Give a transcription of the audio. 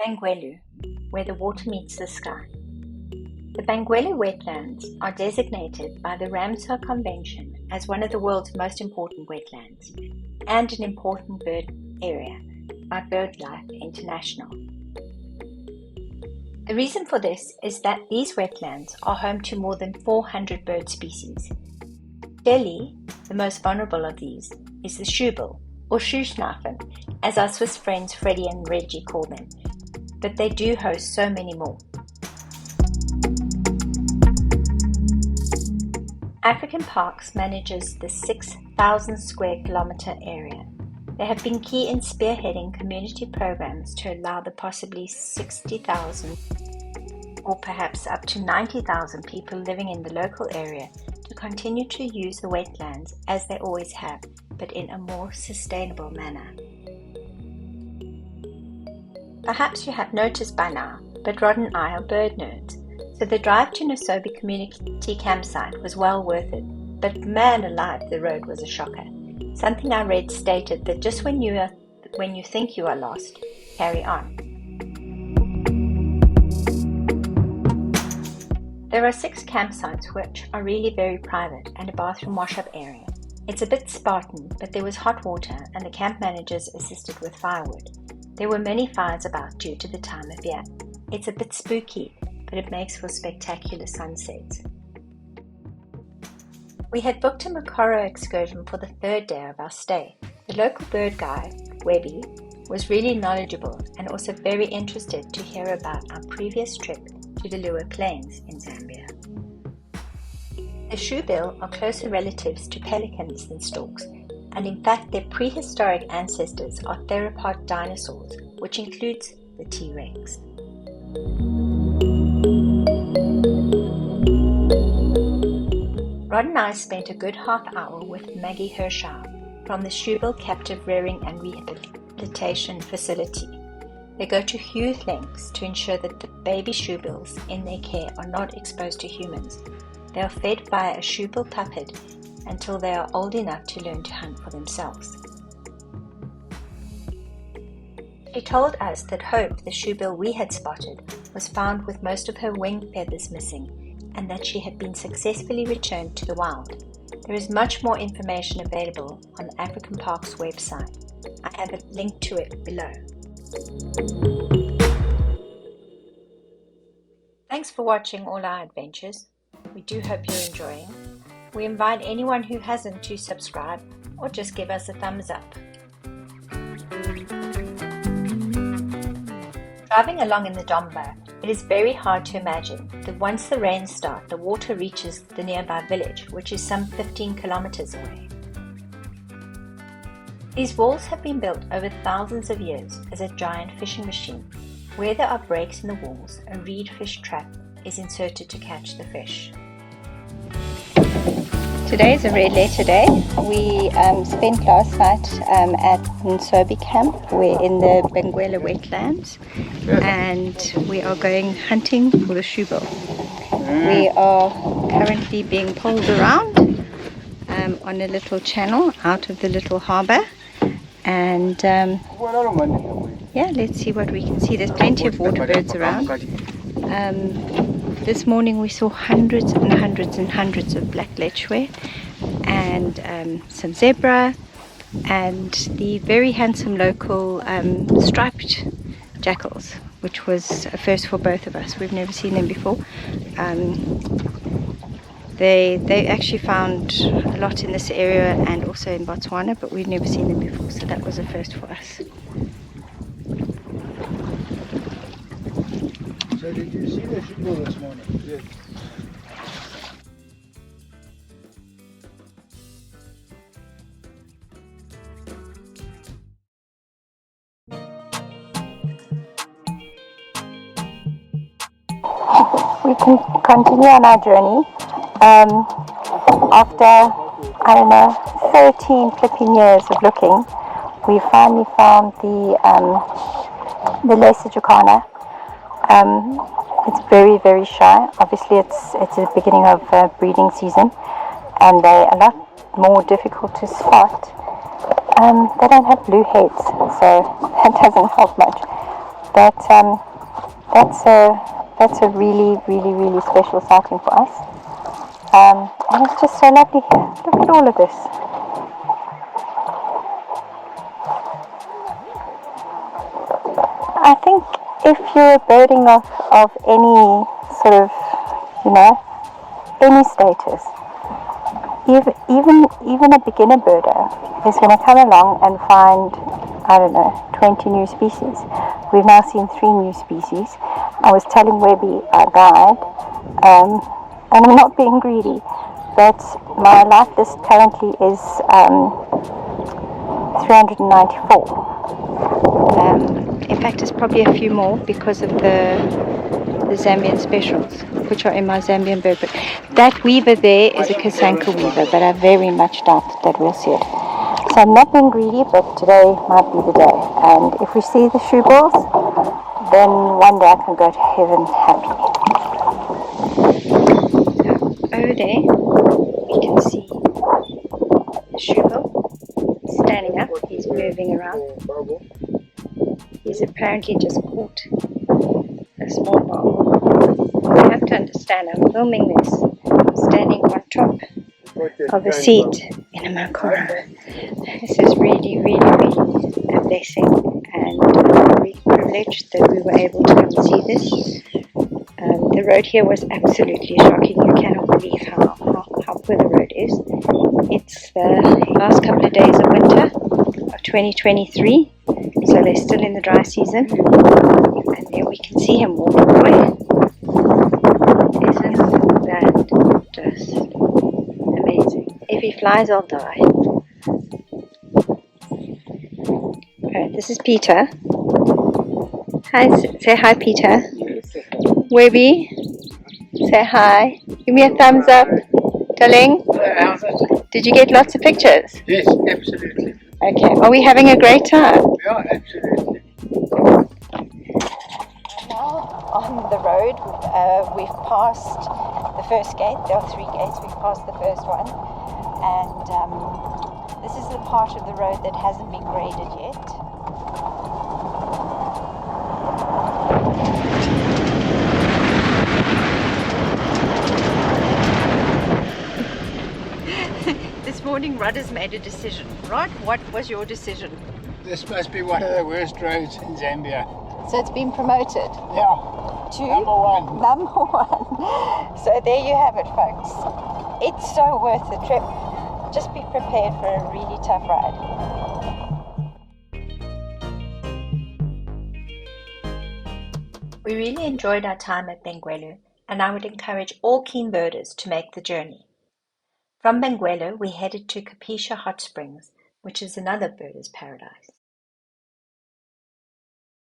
Bangweulu, where the water meets the sky. The Bangweulu Wetlands are designated by the Ramsar Convention as one of the world's most important wetlands and an important bird area by BirdLife International. The reason for this is that these wetlands are home to more than 400 bird species. Clearly, the most vulnerable of these is the Shoebill, or Shoesnaufen, as our Swiss friends Freddie and Reggie call them, but they do host so many more. African Parks manages the 6,000 square kilometre area. They have been key in spearheading community programs to allow the possibly 60,000 or perhaps up to 90,000 people living in the local area to continue to use the wetlands as they always have, but in a more sustainable manner. Perhaps you have noticed by now, but Rod and I are bird nerds, so the drive to Shoebill Community Campsite was well worth it, but man alive, the road was a shocker. Something I read stated that just when you think you are lost, carry on. There are 6 campsites which are really very private and a bathroom wash-up area. It's a bit Spartan, but there was hot water and the camp managers assisted with firewood. There were many fires about due to the time of year. It's a bit spooky, but it makes for spectacular sunsets. We had booked a Makoro excursion for the 3rd day of our stay. The local bird guide, Webby, was really knowledgeable and also very interested to hear about our previous trip to the Luo Plains in Zambia. The Shoebill are closer relatives to pelicans than storks, and in fact their prehistoric ancestors are theropod dinosaurs, which includes the T-Rex. Rod and I spent a good half hour with Maggie Hirschauer from the Shoebill Captive Rearing and Rehabilitation Facility. They go to huge lengths to ensure that the baby shoebills in their care are not exposed to humans. They are fed via a shoebill puppet until they are old enough to learn to hunt for themselves. She told us that Hope, the shoebill we had spotted, was found with most of her wing feathers missing and that she had been successfully returned to the wild. There is much more information available on the African Parks website. I have a link to it below. Thanks for watching all our adventures. We do hope you're enjoying. We invite anyone who hasn't to subscribe or just give us a thumbs up. Driving along in the domba, it is very hard to imagine that once the rains start, the water reaches the nearby village, which is some 15 kilometers away. These walls have been built over thousands of years as a giant fishing machine. Where there are breaks in the walls, a reed fish trap is inserted to catch the fish. Today is a red letter day. We spent last night at Nsobi camp. We're in the Bangweulu Wetlands and we are going hunting for the shoebill. We are currently being pulled around on a little channel out of the little harbour, and yeah, let's see what we can see. There's plenty of water birds around. This morning we saw hundreds and hundreds and hundreds of black lechwe and some zebra and the very handsome local striped jackals, which was a first for both of us. We've never seen them before. They actually found a lot in this area and also in Botswana, but we've never seen them before, so that was a first for us. So did you see the shoebill this morning? Yes. We can continue on our journey. After, 13 flipping years of looking, we finally found the Lesser Jacana. It's very, very shy. Obviously, it's the beginning of breeding season, and they're a lot more difficult to spot. They don't have blue heads, so that doesn't help much. that that's a really, really, really special sighting for us. And it's just so lovely here. Look at all of this. I think if you're birding of any sort of, any status, even a beginner birder is going to come along and find, I don't know, 20 new species. We've now seen 3 new species. I was telling Webby, our guide, and I'm not being greedy, but my life list currently is 394. In fact, it's probably a few more because of the Zambian specials, which are in my Zambian bird book. That weaver there is a Kasanka weaver, but I very much doubt that we'll see it. So I'm not being greedy, but today might be the day. And if we see the shoebills, then one day I can go to heaven happy. Over there, we can see the shoebill standing up. He's moving around. He's apparently just caught a small barbel. You have to understand, I'm filming this standing on top of a seat in a makora. This is really, really, really a blessing, and I'm really privileged that we were able to come and see this. The road here was absolutely shocking. You cannot believe how poor the road is. It's the last couple of days of winter of 2023, so they're still in the dry season, and there we can see him walking away. Isn't that just amazing? If he flies, I'll die. Alright, this is Peter. Hi, say hi, Peter. Webby, say hi. Give me a thumbs up. Darling, did you get lots of pictures? Yes, absolutely. Okay, are we having a great time? We are, absolutely. Now on the road, we've passed the first gate. There are 3 gates. We've passed the first one, and this is the part of the road that hasn't been graded yet. This morning, Rod has made a decision. Rod, what was your decision? This must be one of the worst roads in Zambia. So it's been promoted. Yeah. To Number 1. Number 1. So there you have it, folks. It's so worth the trip. Just be prepared for a really tough ride. We really enjoyed our time at Bangweulu, and I would encourage all keen birders to make the journey. From Bangweulu, we headed to Kapisha Hot Springs, which is another birder's paradise.